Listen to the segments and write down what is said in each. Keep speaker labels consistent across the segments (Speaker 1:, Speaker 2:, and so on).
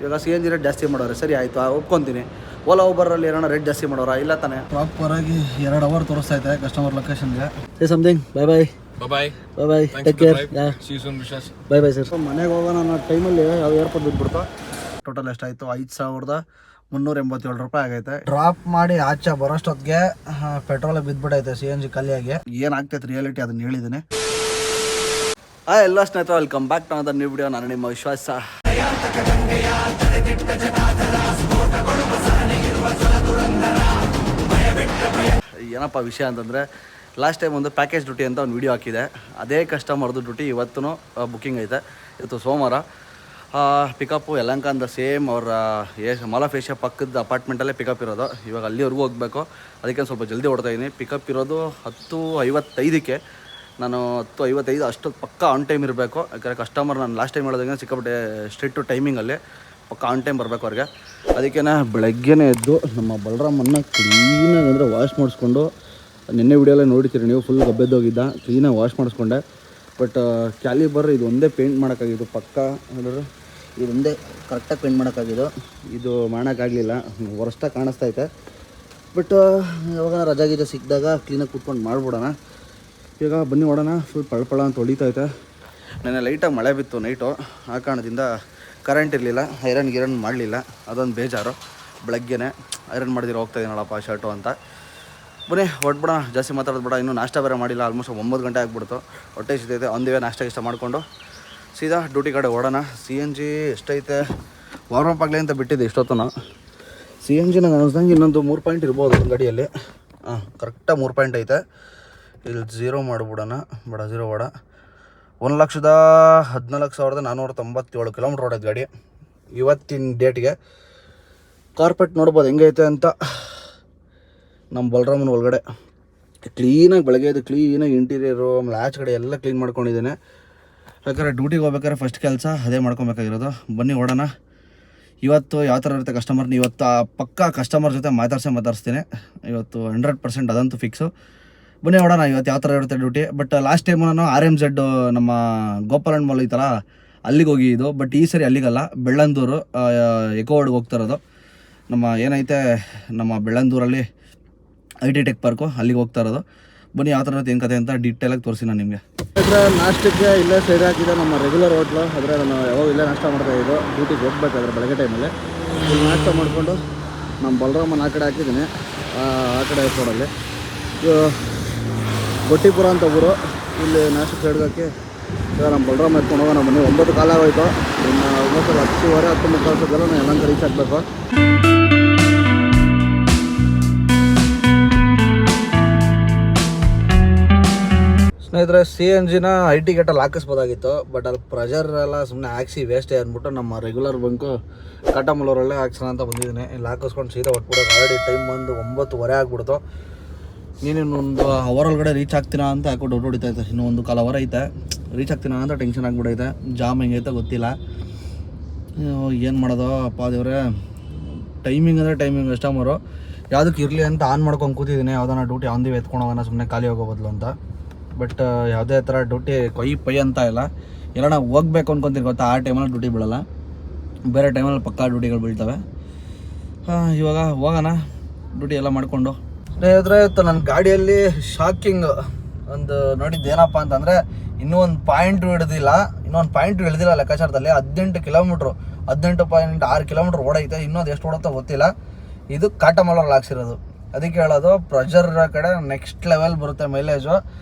Speaker 1: ಇವಾಗ CNG rate ಜಾಸ್ತಿ ಮಾಡೋರೆ, ಸರಿ ಆಯಿತು ಒಪ್ಕೊತೀನಿ. ಓಲಾ ಊಬರಲ್ಲಿ ಏನೋ ರೇಟ್ ಜಾಸ್ತಿ ಮಾಡೋರಾ? ಇಲ್ಲ ತಾನೆ. ಪ್ರಾಪರಾಗಿ 2 ಅವರ್ ತೋರಿಸ್ತಾ ಐತೆ ಕಸ್ಟಮರ್ ಲೊಕೇಶನ್ಗೆ. Say something. Bye bye bye bye take care. Bye bye sir. ಮನೆಗೆ ಹೋಗೋಣ ಅನ್ನೋ ಟೈಮಲ್ಲಿ ಯಾವ ಏರ್ಪೋರ್ಟ್ ಬಿಟ್ಬಿಡ್ತಾ. ಟೋಟಲ್ ಎಷ್ಟಾಯಿತು? 5,387 ರೂಪಾಯಿ ಆಗೈತೆ. ಡ್ರಾಪ್ ಮಾಡಿ ಆಚೆ ಬರೋಷ್ಟೊತ್ತಿಗೆ ಪೆಟ್ರೋಲ್ ಬಿದ್ದುಬಿಟ್ಟೈತೆ, CNG ಖಾಲಿಯಾಗಿ. ಏನಾಗ್ತೈತೆ ರಿಯಾಲಿಟಿ ಅದನ್ನ ಹೇಳಿದ್ದೀನಿ. ಎಲ್ಲ ಸ್ನೇಹಿತರೆ, welcome back to another new video. ನಾನು ನಿಮ್ಮ ವಿಶ್ವಾಸ. ಏನಪ್ಪ ವಿಷಯ ಅಂತಂದರೆ, ಲಾಸ್ಟ್ ಟೈಮ್ ಒಂದು ಪ್ಯಾಕೇಜ್ ಡ್ಯೂಟಿ ಅಂತ ಒಂದು ವಿಡಿಯೋ ಹಾಕಿದೆ. ಅದೇ ಕಸ್ಟಮರ್ದು ಡ್ಯೂಟಿ ಇವತ್ತು ಬುಕ್ಕಿಂಗ್ ಐತೆ. ಇವತ್ತು ಸೋಮವಾರ. ಪಿಕಪ್ಪು ಯಲಹಂಕ ಅಂತ ಸೇಮ್ ಅವರ ಮಾಲ್ ಆಫ್ ಏಷ್ಯಾ ಪಕ್ಕದ ಅಪಾರ್ಟ್ಮೆಂಟಲ್ಲೇ ಪಿಕಪ್ ಇರೋದು. ಇವಾಗ ಅಲ್ಲಿವರೆಗೂ ಹೋಗಬೇಕು, ಅದಕ್ಕೆ ಸ್ವಲ್ಪ ಜಲ್ದಿ ಹೊಡ್ತಾಯಿದ್ದೀನಿ. ಪಿಕಪ್ ಇರೋದು 10:55. ನಾನು 10:55 ಅಷ್ಟು ಪಕ್ಕ ಆನ್ ಟೈಮ್ ಇರಬೇಕು. ಯಾಕಂದರೆ ಕಸ್ಟಮರ್ ನಾನು ಲಾಸ್ಟ್ ಟೈಮ್ ಹೇಳೋದಂಗೆ ಸಿಕ್ಕಾಪಟ್ಟೆ ಸ್ಟ್ರಿಕ್ಟು ಟೈಮಿಂಗಲ್ಲಿ ಪಕ್ಕ ಆನ್ ಟೈಮ್ ಬರಬೇಕು ಅವ್ರಿಗೆ. ಅದಕ್ಕೆ ಬೆಳಗ್ಗೆನೇ ಎದ್ದು ನಮ್ಮ ಬಲರಾಮನ್ನ ಕ್ಲೀನಾಗಿ ಅಂದರೆ ವಾಶ್ ಮಾಡಿಸ್ಕೊಂಡು, ನಿನ್ನೆ ವಿಡಿಯೋಲ್ಲೇ ನೋಡ್ತೀರಿ ನೀವು, ಫುಲ್ ಗಬ್ಬೆದ್ದೋಗಿದ್ದ, ಕ್ಲೀನಾಗಿ ವಾಶ್ ಮಾಡಿಸ್ಕೊಂಡೆ. ಬಟ್ ಕ್ಯಾಲಿಬರ್ ಇದು ಒಂದೇ ಪೇಂಟ್ ಮಾಡೋಕ್ಕಾಗಿದ್ದು, ಪಕ್ಕ ಅಂದರೆ ಇದೊಂದೇ ಕರೆಕ್ಟಾಗಿ ಪೇಂಟ್ ಮಾಡೋಕ್ಕಾಗಿದ್ದು. ಇದು ಮಾಡೋಕ್ಕಾಗಲಿಲ್ಲ, ವರ್ಸ್ಟಾಗಿ ಕಾಣಿಸ್ತೈತೆ. ಬಟ್ ಯಾವಾಗ ರಜಾ ಗೀಜ ಸಿಕ್ಕಿದಾಗ ಕ್ಲೀನಾಗಿ ಕೂತ್ಕೊಂಡು ಮಾಡ್ಬಿಡೋಣ. ಈಗ ಬನ್ನಿ ನೋಡೋಣ. ಫುಲ್ ಪಳಪಳ ಅಂತ ಹೊಡಿತೈತೆ. ನೆನ್ನೆ ಲೈಟಾಗಿ ಮಳೆ ಬಿತ್ತು ನೈಟು, ಆ ಕಾರಣದಿಂದ ಕರೆಂಟ್ ಇರಲಿಲ್ಲ, ಐರನ್ ಮಾಡಲಿಲ್ಲ. ಅದೊಂದು ಬೇಜಾರು. ಬೆಳಗ್ಗೆನೇ ಐರನ್ ಮಾಡಿದಿರೋ ಹೋಗ್ತಾಯಿದ್ದೀನಲ್ಲಪ್ಪ ಶರ್ಟು ಅಂತ. ಬನ್ನಿ ಹೊಟ್ಬಿಡೋಣ, ಜಾಸ್ತಿ ಮಾತಾಡೋದು ಬೇಡ. ಇನ್ನೂ ನಾಷ್ಟ ಬೇರೆ ಮಾಡಿಲ್ಲ, ಆಲ್ಮೋಸ್ಟ್ 9 ಗಂಟೆ ಆಗಿಬಿಡ್ತು. ಹೊಟ್ಟೆ ಸಿಗ್ತೈತೆ. ಒಂದಿವೆ ನಾಷ್ಟ ಮಾಡಿಕೊಂಡು ಸೀದಾ ಡ್ಯೂಟಿ ಕಡೆ ಓಡೋಣ. CNG ಎಷ್ಟೈತೆ ವಾರ್ಮಪ್ ಆಗಲಿ ಅಂತ ಬಿಟ್ಟಿದ್ದೆ ಇಷ್ಟೊತ್ತು. CNG ನಂಗೆ ಅನ್ನಿಸ್ದಂಗೆ ಇನ್ನೊಂದು 3 ಪಾಯಿಂಟ್ ಇರ್ಬೋದು ಗಾಡಿಯಲ್ಲಿ. ಕರೆಕ್ಟಾಗಿ 3 ಪಾಯಿಂಟ್ ಐತೆ. ಇಲ್ಲಿ 0 ಮಾಡಿಬಿಡೋಣ. ಬೇಡ, 0 ಬೇಡ. 1,14,497 ಕಿಲೋಮೀಟ್ರ್ ಓಡೋದು ಗಾಡಿ ಇವತ್ತಿನ ಡೇಟ್ಗೆ. ಕಾರ್ಪೆಟ್ ನೋಡ್ಬೋದು ಹೆಂಗೈತೆ ಅಂತ. ನಮ್ಮ ಬಲರಾಮನ ಒಳಗಡೆ ಕ್ಲೀನಾಗಿ ಬೆಳಗ್ಗೆ ಎದ್ದು ಕ್ಲೀನಾಗಿ ಇಂಟೀರಿಯರು ಆಮೇಲೆ ಆಚೆ ಕಡೆ ಎಲ್ಲ ಕ್ಲೀನ್ ಮಾಡ್ಕೊಂಡಿದ್ದೇನೆ. ಯಾಕಂದರೆ ಡ್ಯೂಟಿಗೆ ಹೋಗ್ಬೇಕಾದ್ರೆ ಫಸ್ಟ್ ಕೆಲಸ ಅದೇ ಮಾಡ್ಕೊಬೇಕಾಗಿರೋದು. ಬನ್ನಿ ಓಡೋಣ. ಇವತ್ತು ಯಾವ ಥರ ಇರುತ್ತೆ ಕಸ್ಟಮರ್ನ, ಇವತ್ತು ಪಕ್ಕಾ ಕಸ್ಟಮರ್ ಜೊತೆ ಮಾತಾಡ್ಸ್ತೀನಿ ಇವತ್ತು 100%. ಅದಂತೂ ಫಿಕ್ಸು. ಬನ್ನಿ ನೋಡೋಣ ಇವತ್ತು ಯಾವ ಥರ ಇರುತ್ತೆ ಡ್ಯೂಟಿ. ಬಟ್ ಲಾಸ್ಟ್ ಟೈಮು ನಾನು RMZ ನಮ್ಮ ಗೋಪಾಲನ್ ಮಾಲ್ ಐತಲ್ಲ ಅಲ್ಲಿಗೆ ಹೋಗಿದ್ದು. ಬಟ್ ಈ ಸರಿ ಅಲ್ಲಿಗಲ್ಲ, ಬೆಳ್ಳಂದೂರು ಎಕೋ ವಾರ್ಡ್ಗೆ ಹೋಗ್ತಾ ಇರೋದು. ನಮ್ಮ ಏನೈತೆ ನಮ್ಮ ಬೆಳ್ಳಂದೂರಲ್ಲಿ IT ಟೆಕ್ ಪಾರ್ಕು, ಅಲ್ಲಿಗೆ ಹೋಗ್ತಾ ಇರೋದು. ಬನ್ನಿ ಯಾವ ಥರ ಇರುತ್ತೆ ಏನು ಕತೆ ಅಂತ ಡೀಟೇಲಾಗಿ ತೋರಿಸಿ ನಾನು ನಿಮಗೆ. ಆದರೆ ನಾಷ್ಟಕ್ಕೆ ಇಲ್ಲೇ ಸೈಡ್ ಹಾಕಿದೆ ನಮ್ಮ ರೆಗ್ಯುಲರ್ ಹೋಟ್ಲು. ಆದರೆ ನಾನು ಯಾವಾಗ ಇಲ್ಲೇ ನಾಷ್ಟ ಮಾಡ್ತಾಯಿದ್ದು ಡ್ಯೂಟಿಗೆ ಹೋಗ್ಬೇಕಾದ್ರೆ ಬೆಳಗ್ಗೆ ಟೈಮಲ್ಲಿ. ಇಲ್ಲಿ ನಾಷ್ಟ ಮಾಡಿಕೊಂಡು ನಮ್ಮ ಬಲರಾಮನ ಆ ಕಡೆ ಹಾಕಿದ್ದೀನಿ, ಆ ಕಡೆ ರೋಡಲ್ಲಿ. ಗೊಟ್ಟಿಪುರ ಅಂತ ಊರು. ಇಲ್ಲಿ ನಾಷ್ಟಕ್ಕೆ ಹಿಡ್ದಕ್ಕೆ ಈಗ ನಮ್ಮ ಬಲರಾಮ ಎತ್ಕೊಂಡು ಹೋಗೋಣ. ಬನ್ನಿ. 9 ಕಾಲ ಆಗೋಯ್ತು. ಇನ್ನು 10:10 10:30 ನಾನು ಎಲ್ಲಂಕ ರೀಚ್ ಆಗಬೇಕು. ಸ್ನೇಹಿತರೆ, CNGನ IT ಗೇಟಲ್ಲಿ ಹಾಕಿಸ್ಬೋದಾಗಿತ್ತು. ಬಟ್ ಅಲ್ಲಿ ಪ್ರೆಷರ್ ಎಲ್ಲ ಸುಮ್ಮನೆ ಹಾಕ್ಸಿ ವೇಸ್ಟೇ ಅಂದ್ಬಿಟ್ಟು ನಮ್ಮ ರೆಗ್ಯುಲರ್ ಬಂಕು ಕಾಟಮಲ್ಲೂರಲ್ಲೇ ಹಾಕ್ಸೋಣ ಅಂತ ಬಂದಿದ್ದೀನಿ. ಇಲ್ಲಿ ಹಾಕಿಸ್ಕೊಂಡು ಸೀದಾ ಹೊಟ್ಬಿಡೋದು. ಆಲ್ರೆಡಿ ಟೈಮ್ ಬಂದು 9:15 ಆಗಿಬಿಡ್ತು. ನೀನಿನ್ನೊಂದು ಅವರೊಳಗಡೆ ರೀಚ್ ಆಗ್ತೀನಾ ಅಂತ ಹಾಕೊಂಡು ಹೊಡಿತೈತೆ. ಇನ್ನೂ 1 ಅವರ್ ಐತೆ. ರೀಚ್ ಆಗ್ತೀನಾ ಅಂತ ಟೆನ್ಷನ್ ಆಗಿಬಿಡೈತೆ. ಜಾಮ್ ಹೆಂಗೈತೆ ಗೊತ್ತಿಲ್ಲ. ಏನು ಮಾಡೋದು ಅಪ್ಪ ದೇವ್ರೆ. ಟೈಮಿಂಗ್ ಅಂದರೆ ಟೈಮಿಂಗ್. ಕಸ್ಟಮರು ಯಾವುದಕ್ಕೆ ಇರಲಿ ಅಂತ ಆನ್ ಮಾಡ್ಕೊಂಡು ಕೂತಿದ್ದೀನಿ. ಯಾವುದಾನ ಡ್ಯೂಟಿ ಆನ್ ದಿವ್ ಎತ್ಕೊಂಡು ಹೋಗೋಣ ಸುಮ್ಮನೆ ಖಾಲಿ ಹೋಗೋ ಬದಲು ಅಂತ. ಬಟ್ ಯಾವುದೇ ಥರ ಡ್ಯೂಟಿ ಪೈ ಅಂತ ಇಲ್ಲ. ಎಲ್ಲ ನಾವು ಹೋಗ್ಬೇಕು ಅನ್ಕೊತೀನಿ ಗೊತ್ತಾ, ಆ ಟೈಮಲ್ಲಿ ಡ್ಯೂಟಿ ಬೀಳಲ್ಲ. ಬೇರೆ ಟೈಮಲ್ಲಿ ಪಕ್ಕಾ ಡ್ಯೂಟಿಗಳು ಬೀಳ್ತವೆ. ಇವಾಗ ಹೋಗೋಣ ಡ್ಯೂಟಿ ಎಲ್ಲ ಮಾಡಿಕೊಂಡು. ಸ್ನೇಹಿತರೆ, ಇತ್ತು ನನ್ನ ಗಾಡಿಯಲ್ಲಿ ಶಾಕಿಂಗ್ ಒಂದು ನೋಡಿದ್ದೇನಪ್ಪ ಅಂತಂದರೆ, ಇನ್ನೂ ಒಂದು ಪಾಯಿಂಟು ಹಿಡಿದಿಲ್ಲ ಲೆಕ್ಕಾಚಾರದಲ್ಲಿ. 18 ಕಿಲೋಮೀಟ್ರು 18.6 ಕಿಲೋಮೀಟ್ರ್ ಓಡೈತೆ. ಇನ್ನೊಂದು ಎಷ್ಟು ಓಡುತ್ತೋ ಗೊತ್ತಿಲ್ಲ. ಇದು ಕಾಟಮಲ್ಲೂರಲ್ಲಿ ಹಾಕ್ಸಿರೋದು. ಅದಕ್ಕೆ ಹೇಳೋದು ಪ್ರೆಷರ್ ಕಡೆ ನೆಕ್ಸ್ಟ್ ಲೆವೆಲ್ ಬರುತ್ತೆ ಮೈಲೇಜು.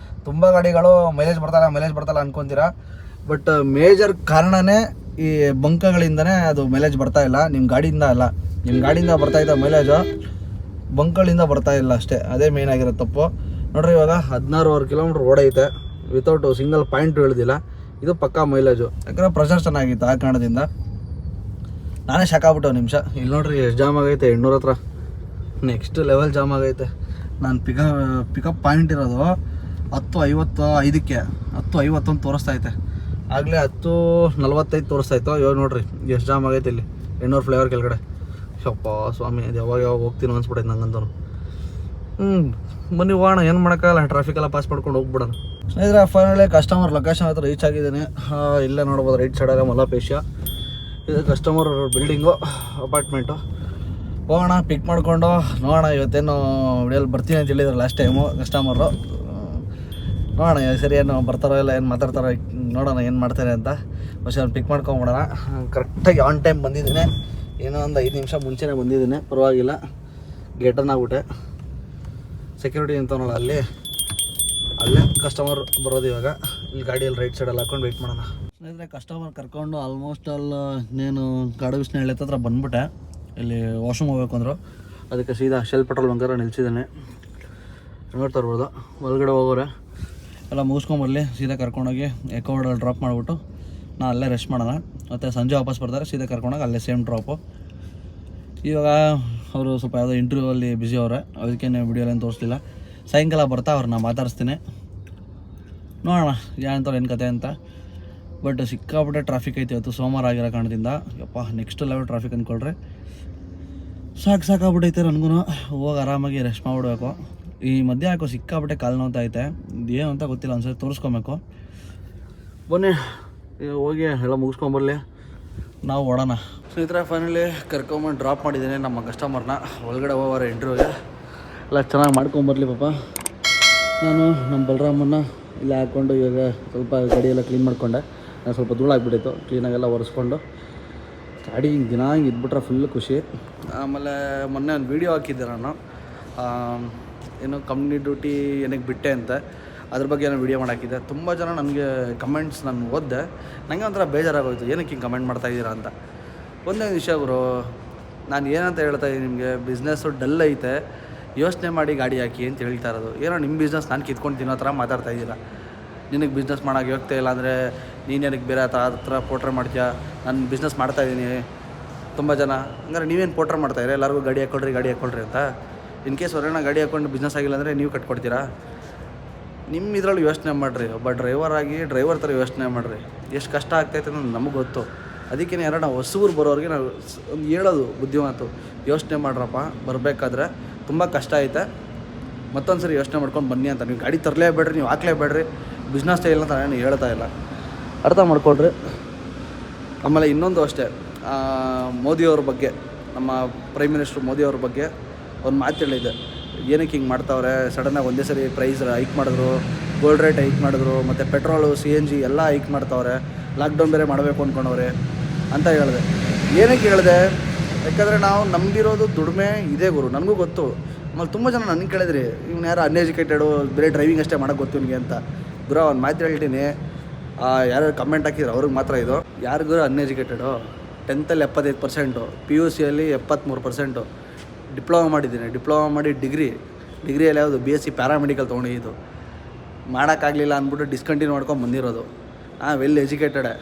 Speaker 1: ತುಂಬ ಗಾಡಿಗಳು ಮೈಲೇಜ್ ಬರ್ತಾಯಿಲ್ಲ ಅನ್ಕೊತೀರಾ. ಬಟ್ ಮೇಜರ್ ಕಾರಣನೇ ಈ ಬಂಕಗಳಿಂದನೇ ಅದು ಮೈಲೇಜ್ ಬರ್ತಾಯಿಲ್ಲ. ನಿಮ್ಮ ಗಾಡಿಯಿಂದ ಅಲ್ಲ, ನಿಮ್ಮ ಗಾಡಿಯಿಂದ ಬರ್ತಾಯಿದ್ದ ಮೈಲೇಜು ಬಂಕ್ಗಳಿಂದ ಬರ್ತಾಯಿಲ್ಲ ಅಷ್ಟೇ. ಅದೇ ಮೇನ್ ಆಗಿರೋ ತಪ್ಪು. ನೋಡ್ರಿ, ಇವಾಗ 16.5 ಕಿಲೋಮೀಟ್ರ್ ಓಡೈತೆ ವಿತೌಟ್ ಸಿಂಗಲ್ ಪಾಯಿಂಟು ಇಳಿದಿಲ್ಲ. ಇದು ಪಕ್ಕಾ ಮೈಲೇಜು. ಯಾಕಂದರೆ ಪ್ರೆಷರ್ ಚೆನ್ನಾಗಿತ್ತು. ಆ ಕಾರಣದಿಂದ ನಾನೇ ಶಾಕ್ ಆಗ್ಬಿಟ್ಟು ನಿಮಿಷ. ಇಲ್ಲಿ ನೋಡ್ರಿ ಎಷ್ಟು ಜಾಮ್ ಆಗೈತೆ. 800 ಹತ್ರ ನೆಕ್ಸ್ಟ್ ಲೆವೆಲ್ ಜಾಮ್ ಆಗೈತೆ. ನಾನು ಪಿಕಪ್ ಪಾಯಿಂಟ್ ಇರೋದು 10:55ಕ್ಕೆ 10:50 ಅಂತ ತೋರಿಸ್ತೈತೆ. ಆಗಲೇ 10:45 ತೋರಿಸ್ತಾಯಿತ್ತು. ಇವಾಗ ನೋಡ್ರಿ ಎಷ್ಟು ಜಾಮ್ ಆಗೈತೆ ಇಲ್ಲಿ 800 ಫ್ಲೇವರ್ ಕೆಳಗಡೆ. ಯಪ್ಪ ಸ್ವಾಮಿ, ಅದು ಯಾವಾಗ ಹೋಗ್ತೀನೋ ಅನ್ಸ್ಬಿಟ್ಟೈತೆ ನಂಗಂತೂ. ಬನ್ನಿ ಹೋಗೋಣ, ಏನು ಮಾಡೋಕ್ಕಾಗಲ್ಲ. ಟ್ರಾಫಿಕೆಲ್ಲ ಪಾಸ್ ಮಾಡ್ಕೊಂಡು ಹೋಗ್ಬಿಡೋಣ. ಸ್ನೇಹಿತರೆ, ಫೈನಲಿ ಕಸ್ಟಮರ್ ಲೊಕೇಶನ್ ಹತ್ರ ರೀಚ್ ಆಗಿದ್ದೀನಿ. ಇಲ್ಲೇ ನೋಡ್ಬೋದು, ರೈಟ್ ಸೈಡಲ್ಲೇ ಮಾಲ್ ಆಫ್ ಏಷ್ಯಾ. ಇದು ಕಸ್ಟಮರ್ ಬಿಲ್ಡಿಂಗು, ಅಪಾರ್ಟ್ಮೆಂಟು. ಹೋಗೋಣ, ಪಿಕ್ ಮಾಡಿಕೊಂಡು ನೋಡೋಣ. ಇವತ್ತೇನು ವಿಡಿಯೋಲಿ ಬರ್ತೀನಿ ಅಂತ ಹೇಳಿದ್ರು ಲಾಸ್ಟ್ ಟೈಮು ಕಸ್ಟಮರು. ನೋಡೋಣ ಸರಿ ಏನು ಬರ್ತಾರೋ ಇಲ್ಲ, ಏನು ಮಾತಾಡ್ತಾರೋ ನೋಡೋಣ ಏನು ಮಾಡ್ತಾರೆ ಅಂತ. പക്ഷേ ಅವ್ನು ಪಿಕ್ ಮಾಡ್ಕೊಂಬಿಡೋಣ. ಕರೆಕ್ಟಾಗಿ ಆನ್ ಟೈಮ್ ಬಂದಿದ್ದೀನಿ, ಏನೋ ಒಂದು 5 ನಿಮಿಷ ಮುಂಚೆನೇ ಬಂದಿದ್ದೀನಿ, ಪರವಾಗಿಲ್ಲ. ಗೇಟನ್ನು ಆಗ್ಬಿಟ್ಟೆ. ಸೆಕ್ಯೂರಿಟಿ ಅಂತವನಲ್ಲ ಅಲ್ಲೇ ಕಸ್ಟಮರ್ ಬರೋದು ಇವಾಗ. ಇಲ್ಲಿ ಗಾಡಿಯಲ್ಲಿ ರೈಟ್ ಸೈಡಲ್ಲಿ ಹಾಕೊಂಡು ವೆಯ್ಟ್ ಮಾಡೋಣ. ಸ್ನೇಹಿತರೆ, ಕಸ್ಟಮರ್ ಕರ್ಕೊಂಡು ಆಲ್ಮೋಸ್ಟ್ ಇನ್ನೇನು ಕಾಡುಬಿಸ್ನಹಳ್ಳಿ ಹತ್ರ ಬಂದುಬಿಟ್ಟೆ. ಇಲ್ಲಿ ವಾಶ್ರೂಮ್ ಹೋಗ್ಬೇಕು ಅಂದರು, ಅದಕ್ಕೆ ಸೀದಾ ಶೆಲ್ ಪೆಟ್ರೋಲ್ ಬಂಗಾರ ನಿಲ್ಸಿದ್ದಾನೆ. ನೋಡ್ತಾ ಇರ್ಬೋದು, ಒಳಗಡೆ ಹೋಗೋರೆ ಎಲ್ಲ ಮುಗಿಸ್ಕೊಂಬರಲಿ. ಸೀದಾ ಕರ್ಕೊಂಡೋಗಿ ಎಕೋರ್ಡಲ್ಲಿ ಡ್ರಾಪ್ ಮಾಡಿಬಿಟ್ಟು ನಾನು ಅಲ್ಲೇ ರೆಸ್ಟ್ ಮಾಡೋಣ. ಮತ್ತು ಸಂಜೆ ವಾಪಸ್ ಬರ್ತಾರೆ, ಸೀದಾ ಕರ್ಕೊಂಡೋಗಿ ಅಲ್ಲೇ ಸೇಮ್ ಡ್ರಾಪು. ಇವಾಗ ಅವರು ಸ್ವಲ್ಪ ಯಾವುದೋ ಇಂಟರ್ವ್ಯೂವಲ್ಲಿ ಬ್ಯುಸಿ ಅವರೆ, ಅದಕ್ಕೆ ವಿಡಿಯೋಲೇನು ತೋರಿಸ್ಲಿಲ್ಲ. ಸಾಯಂಕಾಲ ಬರ್ತಾ ಅವ್ರನ್ನ ಮಾತಾಡಿಸ್ತೀನಿ, ನೋಡೋಣ ಏನಂತಾರೆ ಏನು ಕತೆ ಅಂತ. ಬಟ್ ಸಿಕ್ಕಾಬಿಟ್ಟೆ ಟ್ರಾಫಿಕ್ ಐತಿ ಇವತ್ತು, ಸೋಮವಾರ ಆಗಿರೋ ಕಾರಣದಿಂದ. ಯಪ್ಪ ನೆಕ್ಸ್ಟ್ ಲೆವೆಲ್ ಟ್ರಾಫಿಕ್ ಅಂದ್ಕೊಳ್ರಿ. ಸಾಕಾಗ್ಬಿಟ್ಟೈತೆ ನನಗೂ. ಹೋಗಿ ಆರಾಮಾಗಿ ರೆಸ್ಟ್ ಮಾಡಿಬಿಡ್ಬೇಕು. ಈ ಮಧ್ಯೆ ಯಾಕೋ ಸಿಕ್ಕಾಬಿಟ್ಟೆ ಕಾಲು ನೋವ್ತಾ ಐತೆ, ಏನು ಅಂತ ಗೊತ್ತಿಲ್ಲ, ಒಂದ್ಸರಿ ತೋರಿಸ್ಕೊಬೇಕು. ಬನ್ನಿ ಹೋಗಿ ಎಲ್ಲ ಮುಗಿಸ್ಕೊಂಬರಲಿ, ನಾವು ಓಡೋಣ. ಸ್ನೇಹಿತರೆ, ಫೈನಲಿ ಕರ್ಕೊಂಬಂದು ಡ್ರಾಪ್ ಮಾಡಿದ್ದೀನಿ ನಮ್ಮ ಕಸ್ಟಮರ್ನ. ಒಳಗಡೆ ಹೋಗೋರೆ ಇಂಟರ್ವ್ಯೂಗೆ. ಎಲ್ಲ ಚೆನ್ನಾಗಿ ಮಾಡ್ಕೊಂಬರಲಿ ಪಾಪ. ನಾನು ನಮ್ಮ ಬಲರಾಮನ್ನ ಇಲ್ಲಿ ಹಾಕ್ಕೊಂಡು ಇವಾಗ ಸ್ವಲ್ಪ ಗಾಡಿಯೆಲ್ಲ ಕ್ಲೀನ್ ಮಾಡಿಕೊಂಡೆ. ನಾನು ಸ್ವಲ್ಪ ಧೂಳಾಗ್ಬಿಟ್ಟಿತ್ತು, ಕ್ಲೀನಾಗೆಲ್ಲ ಒರೆಸ್ಕೊಂಡು. ಗಾಡಿ ಹಿಂಗೆ ದಿನ ಹಿಂಗೆ ಇದ್ಬಿಟ್ರೆ ಫುಲ್ ಖುಷಿ. ಆಮೇಲೆ ಮೊನ್ನೆ ಒಂದು ವೀಡಿಯೋ ಹಾಕಿದ್ದೆ ನಾನು, ಏನು ಕಂಪ್ನಿ ಡ್ಯೂಟಿ ಏನಕ್ಕೆ ಬಿಟ್ಟೆ ಅಂತ, ಅದ್ರ ಬಗ್ಗೆ ಏನೋ ವೀಡಿಯೋ ಮಾಡಾಕಿದ್ದೆ. ತುಂಬ ಜನ ನನಗೆ ಕಮೆಂಟ್ಸ್ ನಾನು ಓದಿದೆ, ನನಗೆ ಒಂಥರ ಬೇಜಾರಾಗೋಯ್ತು, ಏನಕ್ಕೆ ಹಿಂಗೆ ಕಮೆಂಟ್ ಮಾಡ್ತಾಯಿದ್ದೀರಾ ಅಂತ. ಒಂದೇ ವಿಷಯ ಗುರು, ನಾನು ಏನಂತ ಹೇಳ್ತಾಯಿದ್ದೀನಿ ನಿಮಗೆ, ಬಿಸ್ನೆಸ್ಸು ಡಲ್ ಐತೆ, ಯೋಚನೆ ಮಾಡಿ ಗಾಡಿ ಹಾಕಿ ಅಂತ ಹೇಳ್ತಾ ಇರೋದು. ಏನೋ ನಿಮ್ಮ ಬಿಸ್ನೆಸ್ ನಾನು ಕಿತ್ಕೊಂಡು ತಿನ್ನೋ ಥರ ಮಾತಾಡ್ತಾಯಿದ್ದೀರಾ. ನಿನಗೆ ಬಿಸ್ನೆಸ್ ಮಾಡೋಕ್ಕೆ ಹೋಗ್ತಾ ಇಲ್ಲ ಅಂದರೆ ನೀನೇನಕ್ಕೆ ಬೇರೆ ಹತ್ರ ಪೋಟ್ರೆ ಮಾಡ್ತೀಯಾ. ನಾನು ಬಿಸ್ನೆಸ್ ಮಾಡ್ತಾಯಿದ್ದೀನಿ. ತುಂಬ ಜನ ಹಂಗಾರೆ ನೀವೇನು ಪೋಟ್ರೆ ಮಾಡ್ತಾಯಿದ್ರೆ ಎಲ್ಲರಿಗೂ ಗಾಡಿ ಹಾಕ್ಕೊಳ್ರಿ ಅಂತ. ಇನ್ ಕೇಸ್ ಹೊರಗಡೆ ಗಾಡಿ ಹಾಕ್ಕೊಂಡು ಬಿಸ್ನೆಸ್ ಆಗಿಲ್ಲ ಅಂದರೆ ನೀವು ಕಟ್ಕೊಡ್ತೀರಾ. ನಿಮ್ಮ ಇದರಲ್ಲಿ ಯೋಚನೆ ಮಾಡಿರಿ, ಒಬ್ಬ ಡ್ರೈವರ್ ಥರ ಯೋಚನೆ ಮಾಡಿರಿ. ಎಷ್ಟು ಕಷ್ಟ ಆಗ್ತಾಯಿದೆ ಅನ್ನೋದು ನಮಗೆ ಗೊತ್ತು. ಅದಕ್ಕೆ ಯಾರೋ ನಾವು ಹೊಸೂರು ಬರೋರಿಗೆ ನಾವು ಒಂದು ಹೇಳೋದು ಬುದ್ಧಿಮಾತು, ಯೋಚನೆ ಮಾಡ್ರಪ್ಪ, ಬರಬೇಕಾದ್ರೆ ತುಂಬ ಕಷ್ಟ ಐತೆ, ಮತ್ತೊಂದು ಸರಿ ಯೋಚನೆ ಮಾಡ್ಕೊಂಡು ಬನ್ನಿ ಅಂತ. ನೀವು ಗಾಡಿ ತರಲೇಬೇಡ್ರಿ, ನೀವು ಹಾಕ್ಲೇಬೇಡ್ರಿ, ಬಿಸ್ನೆಸ್ ಇಲ್ಲ ಅಂತ ನಾನು ಹೇಳ್ತಾ ಇಲ್ಲ, ಅರ್ಥ ಮಾಡ್ಕೊಳ್ರಿ. ಆಮೇಲೆ ಇನ್ನೊಂದು ಅಷ್ಟೇ, ಮೋದಿಯವ್ರ ಬಗ್ಗೆ, ನಮ್ಮ ಪ್ರೈಮ್ ಮಿನಿಸ್ಟ್ರು ಮೋದಿಯವ್ರ ಬಗ್ಗೆ ಒಂದು ಮಾತು ಹೇಳಿದ್ದೆ. ಏನಕ್ಕೆ ಹಿಂಗೆ ಮಾಡ್ತಾವ್ರೆ, ಸಡನ್ನಾಗಿ ಒಂದೇ ಸರಿ ಪ್ರೈಸ್ ಹೈಕ್ ಮಾಡಿದ್ರು, ಗೋಲ್ಡ್ ರೇಟ್ ಹೈಕ್ ಮಾಡಿದ್ರು, ಮತ್ತು ಪೆಟ್ರೋಲು CNG ಎಲ್ಲ ಹೈಕ್ ಮಾಡ್ತಾವ್ರೆ, ಲಾಕ್ಡೌನ್ ಬೇರೆ ಮಾಡಬೇಕು ಅಂದ್ಕೊಂಡವ್ರೆ ಅಂತ ಹೇಳಿದೆ. ಏನಕ್ಕೆ ಹೇಳಿದೆ, ಯಾಕಂದರೆ ನಾವು ನಂಬಿರೋದು ದುಡಿಮೆ ಇದೇ ಗುರು, ನನಗೂ ಗೊತ್ತು. ಆಮೇಲೆ ತುಂಬ ಜನ ನನಗೆ ಕೇಳಿದ್ರಿ, ಇವ್ನು ಯಾರು ಅನ್ಎಜುಕೇಟೆಡು, ಬೇರೆ ಡ್ರೈವಿಂಗ್ ಅಷ್ಟೇ ಮಾಡೋಕ್ಕೆ ಗೊತ್ತು ನಿಮಗೆ ಅಂತ. ಗುರು ಒಂದು ಮಾತು ಹೇಳ್ತೀನಿ, ಯಾರು ಕಮೆಂಟ್ ಹಾಕಿದ್ರು ಅವ್ರಿಗೆ ಮಾತ್ರ ಇದು. ಯಾರಿಗೂ ಅನ್ಎಜುಕೇಟೆಡು, 10th 75%, PUCಯಲ್ಲಿ 73%, ಡಿಪ್ಲೊಮಾ ಮಾಡಿದ್ದೀನಿ, ಡಿಪ್ಲೊಮಾ ಮಾಡಿ ಡಿಗ್ರಿಯಲ್ಲಿ ಯಾವುದು BSc ಪ್ಯಾರಾಮೆಡಿಕಲ್ ತೊಗೊಂಡಿದ್ದು, ಮಾಡೋಕ್ಕಾಗಲಿಲ್ಲ ಅಂದ್ಬಿಟ್ಟು ಡಿಸ್ಕಂಟಿನ್ಯೂ ಮಾಡ್ಕೊಂಡು ಬಂದಿರೋದು. ವೆಲ್ ಎಜುಕೇಟೆಡೆ,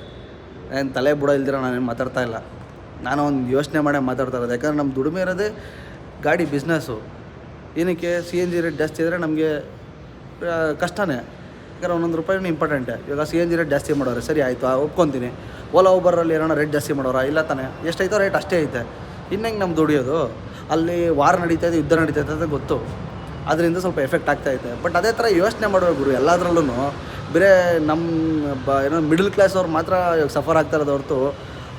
Speaker 1: ಏನು ತಲೆ ಬುಡ ಇಲ್ದಿರೋ ನಾನೇನು ಮಾತಾಡ್ತಾ ಇಲ್ಲ. ನಾನು ಒಂದು ಯೋಚನೆ ಮಾಡೇ ಮಾತಾಡ್ತಾ ಇರೋದು. ಯಾಕಂದರೆ ನಮ್ಮ ದುಡಿಮೆ ಇರೋದೇ ಗಾಡಿ ಬಿಸ್ನೆಸ್ಸು. ಏನಕ್ಕೆ CNG ರೇಟ್ ಜಾಸ್ತಿ ಇದ್ದರೆ ನಮಗೆ ಕಷ್ಟನೇ. ಯಾಕಂದರೆ ಒಂದೊಂದು ರೂಪಾಯಿನೂ ಇಂಪಾರ್ಟೆಂಟೇ. ಇವಾಗ CNG ರೇಟ್ ಜಾಸ್ತಿ ಮಾಡೋರೆ, ಸರಿ ಆಯಿತು, ಒಪ್ಕೊತೀನಿ. ಓಲಾ ಊಬರಲ್ಲಿ ಏನಾರ ರೇಟ್ ಜಾಸ್ತಿ ಮಾಡೋರ, ಇಲ್ಲ ತಾನೆ, ಎಷ್ಟೈತೋ ರೇಟ್ ಅಷ್ಟೇ ಐತೆ. ಇನ್ನೆಂಗೆ ನಮ್ಮ ದುಡಿಯೋದು, ಅಲ್ಲಿ ವಾರ ನಡೀತಾಯಿದೆ, ಯುದ್ಧ ನಡೀತೈತೆ ಅಂತ ಗೊತ್ತು, ಅದರಿಂದ ಸ್ವಲ್ಪ ಎಫೆಕ್ಟ್ ಆಗ್ತಾಯಿದೆ. ಬಟ್ ಅದೇ ಥರ ಯೋಚನೆ ಮಾಡುವ ಗುರು, ಎಲ್ಲದರಲ್ಲೂ ಬೇರೆ ನಮ್ಮ ಏನೋ ಮಿಡಲ್ ಕ್ಲಾಸ್ ಅವ್ರು ಮಾತ್ರ ಇವಾಗ ಸಫರ್ ಆಗ್ತಾ ಇರೋದು ಹೊರತು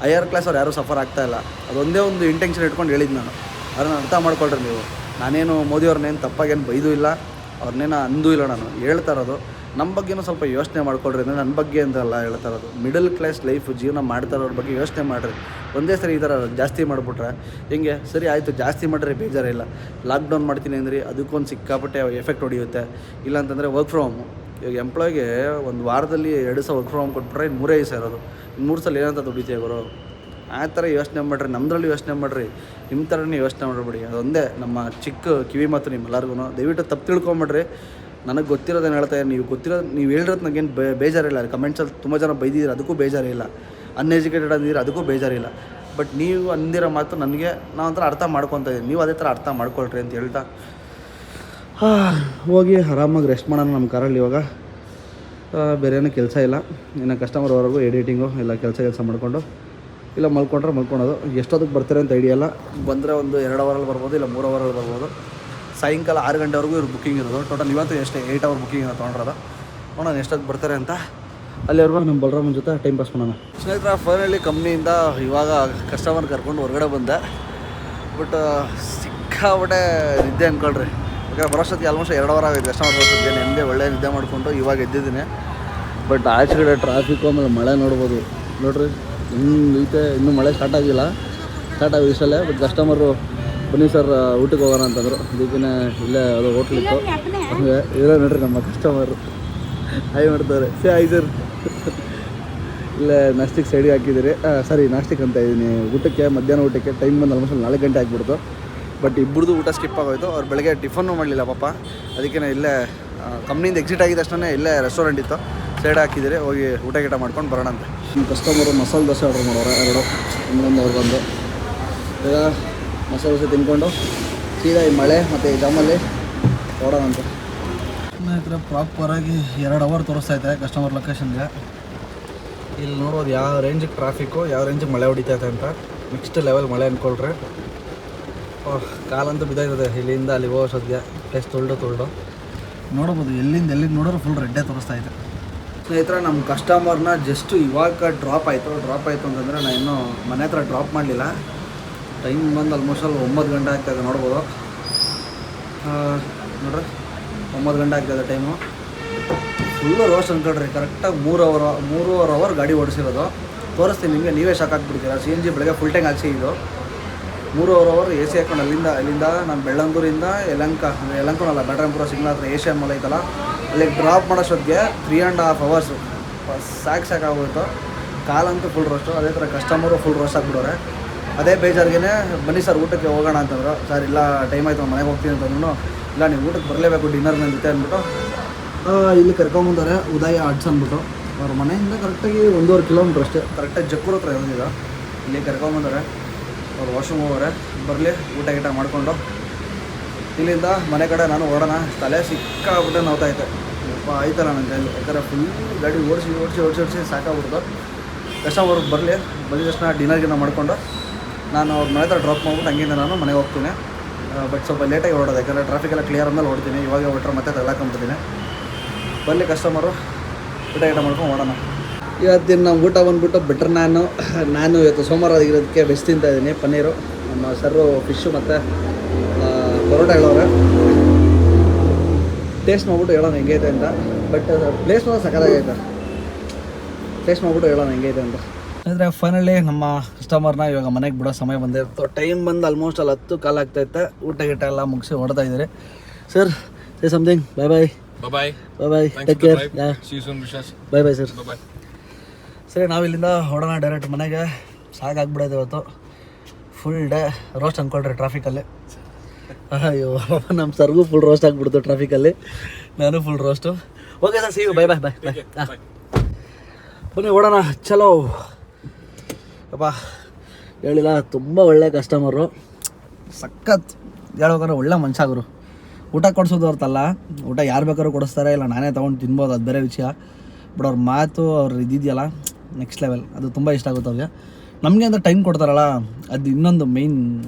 Speaker 1: ಹೈಯರ್ ಕ್ಲಾಸ್ ಅವ್ರು ಯಾರೂ ಸಫರ್ ಆಗ್ತಾಯಿಲ್ಲ. ಅದೊಂದೇ ಒಂದು ಇಂಟೆನ್ಷನ್ ಇಟ್ಕೊಂಡು ಹೇಳಿದ್ದು ನಾನು. ಅದನ್ನು ಅರ್ಥ ಮಾಡ್ಕೊಳ್ರಿ ನೀವು. ನಾನೇನು ಮೋದಿಯವ್ರನ್ನೇನು ತಪ್ಪಾಗೇನು ಬೈದೂ ಇಲ್ಲ, ಅವ್ರನ್ನೇನು ಅಂದೂ ಇಲ್ಲ. ನಾನು ಹೇಳ್ತಾ ಇರೋದು ನಮ್ಮ ಬಗ್ಗೆನೂ ಸ್ವಲ್ಪ ಯೋಚನೆ ಮಾಡ್ಕೊಳ್ರಿ. ಅಂದರೆ ನನ್ನ ಬಗ್ಗೆ ಅಂತಲ್ಲ ಹೇಳ್ತಾ ಇರೋದು, ಮಿಡಲ್ ಕ್ಲಾಸ್ ಲೈಫ್ ಜೀವನ ಮಾಡ್ತಾರೋರ ಬಗ್ಗೆ ಯೋಚನೆ ಮಾಡಿರಿ. ಒಂದೇ ಸರಿ ಈ ಥರ ಜಾಸ್ತಿ ಮಾಡಿಬಿಟ್ರೆ ಹೆಂಗೆ, ಸರಿ ಆಯಿತು ಜಾಸ್ತಿ ಮಾಡಿರಿ ಬೇಜಾರಿಲ್ಲ. ಲಾಕ್ಡೌನ್ ಮಾಡ್ತೀನಿ ಅಂದರೆ ಅದಕ್ಕೊಂದು ಸಿಕ್ಕಾಪಟ್ಟೆ ಎಫೆಕ್ಟ್ ಹೊಡಿಯುತ್ತೆ. ಇಲ್ಲಾಂತಂದರೆ ವರ್ಕ್ ಫ್ರಮ್ ಹೋಮು. ಇವಾಗ ಎಂಪ್ಲಾಯ್ಗೆ ಒಂದು ವಾರದಲ್ಲಿ 2 ಸಲ ವರ್ಕ್ ಫ್ರಮ್ ಹೋಮ್ ಕೊಟ್ಬಿಟ್ರೆ 3 ದಿವಸ ಇರೋದು, 3 ಸಲ ಏನಂತ ದುಡಿತೀವಿ ಗುರು. ಆ ಥರ ಯೋಚನೆ ಮಾಡಿರಿ, ನಮ್ಮದ್ರಲ್ಲಿ ಯೋಚನೆ ಮಾಡಿರಿ, ನಿಮ್ಮ ಥರನೇ ಯೋಚನೆ ಮಾಡಬೇಡಿ. ಅದೊಂದೇ ನಮ್ಮ ಚಿಕ್ಕ ಕಿವಿ ಮಾತು ನಿಮ್ಮೆಲ್ಲರಿಗೂ. ದಯವಿಟ್ಟು ತಪ್ಪು ತಿಳ್ಕೊಂಬಿಡ್ರಿ. ನನಗೆ ಗೊತ್ತಿರೋದೇನು ಹೇಳ್ತಾಯಿದ್ದೀನಿ, ನೀವು ಹೇಳಿರೋದು ನನಗೇನು ಬೇಜಾರಿಲ್ಲ. ಕಮೆಂಟ್ಸಲ್ಲಿ ತುಂಬ ಜನ ಬೈದಿದ್ದೀರ, ಅದಕ್ಕೂ ಬೇಜಾರಿಲ್ಲ. ಅನ್ಎಜುಕೇಟೆಡ್ ಅಂದಿದ್ದೀರ, ಅದಕ್ಕೂ ಬೇಜಾರಿಲ್ಲ. ಬಟ್ ನೀವು ಅಂದಿರೋ ಮಾತು ನನಗೆ ನಾವು ಒಂಥರ ಅರ್ಥ ಮಾಡ್ಕೊತಾ ಇದ್ದೀನಿ. ನೀವು ಅದೇ ಥರ ಅರ್ಥ ಮಾಡ್ಕೊಳ್ರಿ ಅಂತ ಹೇಳ್ತಾ ಹೋಗಿ ಆರಾಮಾಗಿ ರೆಸ್ಟ್ ಮಾಡೋಣ ನಮ್ಮ ಕಾರಲ್ಲಿ. ಇವಾಗ ಬೇರೆ ಏನೂ ಕೆಲಸ ಇಲ್ಲ, ಇನ್ನು ಕಸ್ಟಮರ್ವರೆಗೂ ಎಡಿಟಿಂಗು ಎಲ್ಲ ಕೆಲಸ ಮಾಡಿಕೊಂಡು ಇಲ್ಲ ಮಲ್ಕೊಳೋದು. ಎಷ್ಟೊತ್ತಿಗೆ ಬರ್ತಾರೆ ಅಂತ ಐಡಿಯಾ ಇಲ್ಲ. ಬಂದರೆ ಒಂದು 2 ಅವರಲ್ಲಿ ಬರ್ಬೋದು, ಇಲ್ಲ 3 ಅವರಲ್ಲಿ ಬರ್ಬೋದು. ಸಾಯಂಕಾಲ 6 ಗಂಟೆವರೆಗೂ ಇವ್ರು ಬುಕ್ಕಿಂಗ್ ಇರೋದು. ಟೋಟಲ್ ಇವತ್ತು ಎಷ್ಟು 8 ಅವರ್ ಬುಕ್ಕಿಂಗ್ ತೊಗೊಂಡಿರೋದು. ನೋಡೋಣ ಎಷ್ಟೊತ್ತಿಗೆ ಬರ್ತಾರೆ ಅಂತ. ಅಲ್ಲಿವರೆಗೂ ನಮ್ಮ ಬಲರಾಮನ ಜೊತೆ ಟೈಮ್ ಪಾಸ್ ಮಾಡೋಣ. ಸ್ನೇಹಿತರ ಫೈನಲಿ ಕಂಪ್ನಿಯಿಂದ ಇವಾಗ ಕಸ್ಟಮರ್ ಕರ್ಕೊಂಡು ಹೊರಗಡೆ ಬಂದೆ. ಬಟ್ ಸಿಕ್ಕಾಬಿಟ್ಟೆ ನಿದ್ದೆ ಅಂದ್ಕೊಳ್ರಿ. ಯಾಕಂದರೆ ಬರೋಷ್ಟೊತ್ತಿಗೆ ಆಲ್ಮೋಸ್ಟ್ 2 ಅವರ್ ಆಗಿದೆ ಕಸ್ಟಮರ್ ಬರೋಷ್ಟೊತ್ತಿಗೆ. ನೆಮ್ಮದಿ ಒಳ್ಳೆ ನಿದ್ದೆ ಮಾಡಿಕೊಂಡು ಇವಾಗ ಎದ್ದಿದ್ದೀನಿ. ಬಟ್ ಆಚೆಗಡೆ ಟ್ರಾಫಿಕ್ಕು ಆಮೇಲೆ ಮಳೆ ನೋಡ್ಬೋದು ನೋಡ್ರಿ ಹಿಂಗೆ ಐತೆ. ಇನ್ನೂ ಮಳೆ ಸ್ಟಾರ್ಟ್ ಆಗಿದೆ ಇಷ್ಟಲ್ಲೇ. ಬಟ್ ಕಸ್ಟಮರು ಬನ್ನಿ ಸರ್ ಊಟಕ್ಕೆ ಹೋಗೋಣ ಅಂತಂದರು. ಅದಕ್ಕೆ ಇಲ್ಲೇ ಅದು ಹೋಟ್ಲಿತ್ತು ಹಂಗೆ ಇರೋ ನೋಡ್ರಿ ನಮ್ಮ ಕಸ್ಟಮರು ಹಾಯ್ ಮಾಡ್ತಾರೆ. Hi sir. ಇಲ್ಲೇ ನಾಸ್ಟಿಕ್ ಸೈಡಿಗೆ ಹಾಕಿದ್ದೀರಿ. ಸರಿ ನಾಸ್ಟಿಕ್ ಅಂತ ಇದ್ದೀನಿ ಊಟಕ್ಕೆ, ಮಧ್ಯಾಹ್ನ ಊಟಕ್ಕೆ ಟೈಮ್ ಬಂದು ಆಲ್ಮೋಸ್ಟ್ 4 ಗಂಟೆ ಆಗಿಬಿಡ್ತು. ಬಟ್ ಇಬ್ಬರದು ಊಟ ಸ್ಕಿಪ್ ಆಗೋಯ್ತು. ಅವ್ರು ಬೆಳಗ್ಗೆ ಟಿಫನ್ನು ಮಾಡಲಿಲ್ಲ ಪಾಪ. ಅದಕ್ಕೆ ಇಲ್ಲೇ ಕಂಪ್ನಿಯಿಂದ ಎಕ್ಸಿಟ್ ಆಗಿದ ತಕ್ಷಣ ಇಲ್ಲೇ ರೆಸ್ಟೋರೆಂಟ್ ಇತ್ತು, ಸೈಡ್ ಹಾಕಿದ್ದೀರಿ, ಹೋಗಿ ಊಟ ಗೀಟ ಮಾಡ್ಕೊಂಡು ಬರೋಣ ಅಂತ. ನಮ್ಮ ಕಸ್ಟಮರು ಮಸಾಲೆ ದೋಸೆ ಆರ್ಡ್ರ್ ಮಾಡೋರು 2, ಇನ್ನೊಂದು ಅವ್ರಿಗೊಂದು. ಈಗ ಮಸಾಲೆ ದೋಸೆ ತಿನ್ಕೊಂಡು ಸೀದಾ ಈ ಮಳೆ ಮತ್ತು ಈ ಜಾಮಲ್ಲಿ ಓಡೋಣ ಅಂತ. ಸ್ನೇಹಿತರೆ ಪ್ರಾಪರಾಗಿ 2 ಅವರ್ ತೋರಿಸ್ತೈತೆ ಕಸ್ಟಮರ್ ಲೊಕೇಶನ್ಗೆ. ಇಲ್ಲಿ ನೋಡೋದು ಯಾವ ರೇಂಜಿಗೆ ಟ್ರಾಫಿಕ್ಕು, ಯಾವ ರೇಂಜಿಗೆ ಮಳೆ ಹೊಡಿತೈತೆ ಅಂತ. ನೆಕ್ಸ್ಟ್ ಲೆವೆಲ್ ಮಳೆ ಅಂದ್ಕೊಳ್ರಿ. ಕಾಲಂತೂ ಬಿದ್ದಾಯ್ತದೆ ಇಲ್ಲಿಂದ ಅಲ್ಲಿ ಹೋಗೋ ಸದ್ಯ. ಪ್ಲೇಸ್ ತೊಳ್ದು ನೋಡ್ಬೋದು. ಎಲ್ಲಿಂದ ನೋಡೋರು ಫುಲ್ ರೆಡ್ಡೇ ತೋರಿಸ್ತೈತೆ. ಸ್ನೇಹಿತರೆ ನಮ್ಮ ಕಸ್ಟಮರ್ನ ಜಸ್ಟ್ ಇವಾಗ ಡ್ರಾಪ್ ಆಯಿತು ಅಂತಂದರೆ ನಾನು ಇನ್ನೂ ಮನೆ ಹತ್ರ ಡ್ರಾಪ್ ಮಾಡಲಿಲ್ಲ. ಟೈಮ್ ಬಂದು ಆಲ್ಮೋಸ್ಟ್ 9 ಗಂಟೆ ಆಗ್ತಾಯಿದೆ ನೋಡ್ಬೋದು. ನೋಡ್ರಿ 9 ಗಂಟೆ ಆಗ್ತಾಯಿದೆ ಟೈಮು. Full roast ಅಂದ್ಕೊಳ್ರಿ. ಕರೆಕ್ಟಾಗಿ 3.5 ಅವರ್ ಗಾಡಿ ಓಡಿಸಿರೋದು. ತೋರಿಸ್ತೀನಿ ನಿಮಗೆ, ನೀವೇ ಶಾಕ್ ಆಗ್ಬಿಡ್ತೀರಾ. CNG ಬೆಳಗ್ಗೆ ಫುಲ್ ಟ್ಯಾಂಕ್ ಹಾಕ್ಸಿ ಇದು 3.5 ಅವರ್ AC ಹಾಕೊಂಡು ಅಲ್ಲಿಂದ ನಾನು ಬೆಳ್ಳಂದೂರಿಂದ ಯಲಂಕನಲ್ಲ ಬ್ಯಾಟ್ರಾಂಪುರ ಸಿಗ್ನಲ್ ಹತ್ರ ಏಷ್ಯನ್ ಮಾಲ್ ಐತಲ್ಲ ಅಲ್ಲಿ ಡ್ರಾಪ್ ಮಾಡೋಷ್ಟೊತ್ತಿಗೆ 3.5 ಅವರ್ಸು ಸಾಕಾಗೋಯ್ತು. ಕಾಲಂತೂ ಫುಲ್ ರೋಸ್ಟು. ಅದೇ ಥರ ಕಸ್ಟಮರು ಫುಲ್ ರೋಸ್ಟ್ ಆಗಿಬಿಡೋರೆ. ಅದೇ ಬೇಜಾರ್ಗೆ ಬನ್ನಿ ಸರ್ ಊಟಕ್ಕೆ ಹೋಗೋಣ ಅಂತಂದರು. ಸರ್ ಇಲ್ಲ ಟೈಮ್ ಆಯಿತು ಮನೆಗೆ ಹೋಗ್ತೀನಿ ಅಂತಂದ್ರು. ಇಲ್ಲ ನೀವು ಊಟಕ್ಕೆ ಬರಲೇಬೇಕು ಡಿನ್ನರ್ ನನ್ನ ಜೊತೆ ಅಂದ್ಬಿಟ್ಟು ಇಲ್ಲಿ ಕರ್ಕೊಂಬಂದರೆ ಉದಯ ಅಡ್ಸ್ ಅಂದ್ಬಿಟ್ಟು. ಅವ್ರ ಮನೆಯಿಂದ ಕರೆಕ್ಟಾಗಿ 1.5 ಕಿಲೋಮೀಟ್ರ್ ಅಷ್ಟೇ. ಕರೆಕ್ಟಾಗಿ ಜಕ್ಕೂರ್ ಹತ್ರ ಇರೋದಿಲ್ಲ. ಇಲ್ಲಿ ಕರ್ಕೊಂಬಂದರೆ ಅವ್ರು ವಾಶ್ರೂಮ್ ಹೋಗೋರೆ. ಬರಲಿ ಊಟ ಗೀಟ ಮಾಡಿಕೊಂಡು ಇಲ್ಲಿಂದ ಮನೆ ಕಡೆ ನಾನು ಓಡೋಣ. ತಲೆ ಸಿಕ್ಕಾಬಿಟ್ಟೆ ನೋವ್ತೈತೆ. ಅಪ್ಪ ಆಯ್ತಲ್ಲ ನನ್ನ ಕೈಲಿ. ಯಾಕಂದರೆ ಫುಲ್ ಗಾಡಿ ಓಡಿಸಿ ಸಾಕಾಗ್ಬಿಡ್ತು. ಕಸ್ಟಮರ್ ಬಂದಿದ ತಕ್ಷಣ ಡಿನ್ನರ್ಗಿನ್ನ ಮಾಡಿಕೊಂಡು ನಾನು ಅವ್ರ ಮನೆ ಹತ್ರ ಡ್ರಾಪ್ ಮಾಡ್ಬಿಟ್ಟು ಹಂಗಿಂದ ನಾನು ಮನೆಗೆ ಹೋಗ್ತೀನಿ. ಬಟ್ ಸ್ವಲ್ಪ ಲೇಟಾಗಿ ಹೊರಡೋದು, ಯಾಕಂದರೆ ಟ್ರಾಫಿಕೆಲ್ಲ ಕ್ಲಿಯರ್ ಅಂದಲ್ಲಿ ಹೊಡ್ತೀನಿ. ಇವಾಗ ಹೊಟ್ಟರೆ ಮತ್ತೆ ತಗೊಳಕೊಂಬಿಡ್ತೀನಿ. ಬರಲಿ ಕಸ್ಟಮರು ಊಟ ಗೀಟ ಮಾಡ್ಕೊಂಡು ಓಡೋಣ. ಇವತ್ತಿನ ನಮ್ಮ ಊಟ ಬಂದುಬಿಟ್ಟು ಬೆಟ್ರ್. ನಾನು ಇವತ್ತು ಸೋಮವಾರ ಆಗಿರೋದಕ್ಕೆ ವೆಜ್ ತಿಂತಾಯಿದ್ದೀನಿ. ಪನ್ನೀರು ನಮ್ಮ ಸರ್ರು ಫಿಶ್ಶು ಮತ್ತು ಪರೋಟ ಹೇಳೋರೆ. ಟೇಸ್ಟ್ ಮಾಡ್ಬಿಟ್ಟು ಹೇಳೋಣ ಹೆಂಗೈತೆ ಅಂತ. ಬಟ್ ಪ್ಲೇಸ್ ಮಾತ್ರ ಸಕ್ಕತ್ತಾಗೈತೆ. ಟೇಸ್ಟ್ ಮಾಡ್ಬಿಟ್ಟು ಹೇಳೋಣ ಹೆಂಗೈತೆ ಅಂತ. ಅಂದರೆ ಫೈನಲಿ ನಮ್ಮ ಕಸ್ಟಮರ್ನ ಇವಾಗ ಮನೆಗೆ ಬಿಡೋ ಸಮಯ ಬಂದಿತ್ತು. ಟೈಮ್ ಬಂದು ಆಲ್ಮೋಸ್ಟ್ ಅಲ್ಲಿ 10 ಕಾಲ ಆಗ್ತಾಯಿತ್ತೆ. ಊಟ ಗೀಟ ಎಲ್ಲ ಮುಗಿಸಿ ಹೊಡ್ತಾ ಇದ್ದೀರಿ. Sir say something. Bye take care. Bye sir. ಸರಿ ನಾವು ಇಲ್ಲಿಂದ ಹೊಡೋಣ ಡೈರೆಕ್ಟ್ ಮನೆಗೆ. ಸಾಕಾಗ್ಬಿಡೋದು ಇವತ್ತು. ಫುಲ್ ಡೇ ರೋಸ್ಟ್ ಅಂದ್ಕೊಳ್ರಿ ಟ್ರಾಫಿಕಲ್ಲಿ. ಅಯ್ಯೋ ನಮ್ಮ ಸರ್ಗೂ ಫುಲ್ ರೋಸ್ಟ್ ಆಗಿಬಿಡ್ತು ಟ್ರಾಫಿಕಲ್ಲಿ. ನಾನು full roast. Okay sir, see you. Bye. ಬನ್ನಿ ಓಡೋಣ. ಚಲೋ. ಅಪ್ಪ ಹೇಳಿಲ್ಲ, ತುಂಬ ಒಳ್ಳೆ ಕಸ್ಟಮರು. ಸಖತ್ ಹೇಳ್ಬೇಕಂದ್ರೆ ಒಳ್ಳೆ ಮನುಷ್ಯರು. ಊಟ ಕೊಡಿಸೋದು ಹೊರ್ತಲ್ಲ, ಊಟ ಯಾರು ಬೇಕಾದ್ರೂ ಕೊಡಿಸ್ತಾರೆ, ಇಲ್ಲ ನಾನೇ ತೊಗೊಂಡು ತಿನ್ಬೋದು, ಅದು ಬೇರೆ ವಿಷಯ. ಬಟ್ ಅವ್ರ ಮಾತು ಅವ್ರು ಇದಿದೆಯಲ್ಲ ನೆಕ್ಸ್ಟ್ ಲೆವೆಲ್. ಅದು ತುಂಬ ಇಷ್ಟ ಆಗುತ್ತೆ ಅವ್ರಿಗೆ. ನಮಗೆ ಅಂತ ಟೈಮ್ ಕೊಡ್ತಾರಲ್ಲ, ಅದು ಇನ್ನೊಂದು ಮೇಯ್ನ್